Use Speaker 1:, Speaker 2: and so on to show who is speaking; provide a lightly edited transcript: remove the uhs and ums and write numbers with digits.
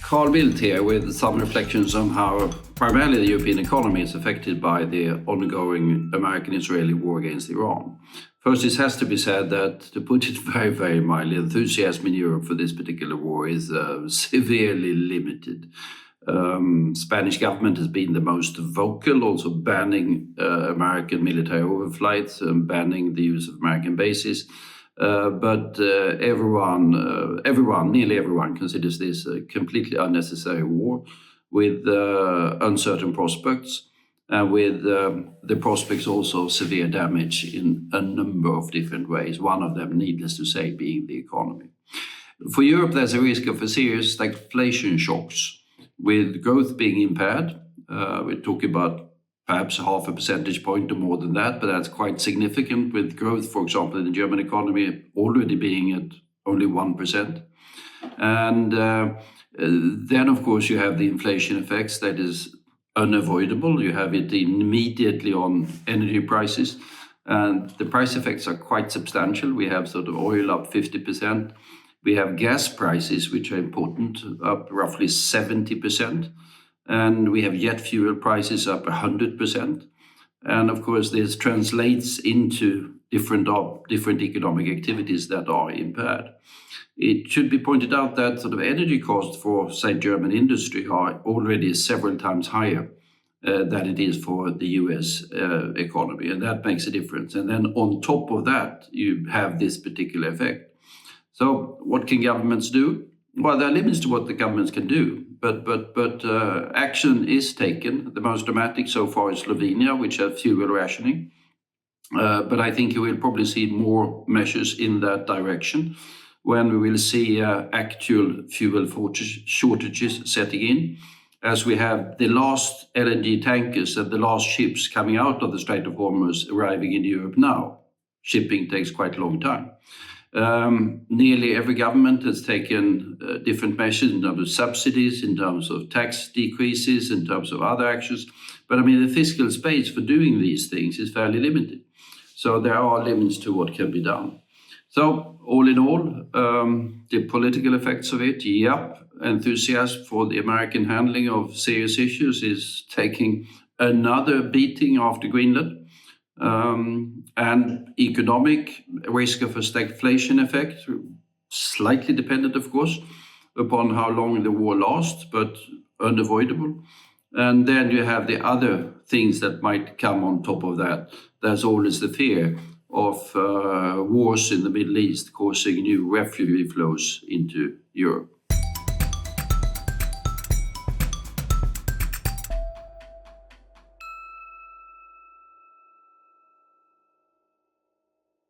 Speaker 1: Carl Bildt here with some reflections on how primarily the European economy is affected by the ongoing American-Israeli war against Iran. First, it has to be said that, to put it very, very mildly, enthusiasm in Europe for this particular war is severely limited. Spanish government has been the most vocal, also banning American military overflights and banning the use of American bases. But nearly everyone considers this a completely unnecessary war with uncertain prospects and with the prospects also of severe damage in a number of different ways, one of them, needless to say, being the economy. For Europe, there's a risk of a serious stagflation shocks, with growth being impaired. We're talking about perhaps half a percentage point or more than that, but that's quite significant, with growth, for example, in the German economy already being at only 1%. And then, of course, you have the inflation effects that is unavoidable. You have it immediately on energy prices, and the price effects are quite substantial. We have sort of oil up 50%. We have gas prices, which are important, up roughly 70%. And we have jet fuel prices up 100%. And of course, this translates into different economic activities that are impaired. It should be pointed out that sort of energy costs for, say, German industry are already several times higher than it is for the US economy, and that makes a difference. And then on top of that, you have this particular effect. So what can governments do? Well, there are limits to what the governments can do, but action is taken. The most dramatic so far is Slovenia, which has fuel rationing. But I think you will probably see more measures in that direction when we will see actual fuel shortages setting in, as we have the last LNG tankers and the last ships coming out of the Strait of Hormuz arriving in Europe now. Shipping takes quite a long time. Nearly every government has taken different measures in terms of subsidies, in terms of tax decreases, in terms of other actions. But I mean, the fiscal space for doing these things is fairly limited. So there are limits to what can be done. So all in all, the political effects of it, enthusiasm for the American handling of serious issues is taking another beating after Greenland. And economic risk of a stagflation effect, slightly dependent, of course, upon how long the war lasts, but unavoidable. And then you have the other things that might come on top of that. There's always the fear of wars in the Middle East causing new refugee flows into Europe.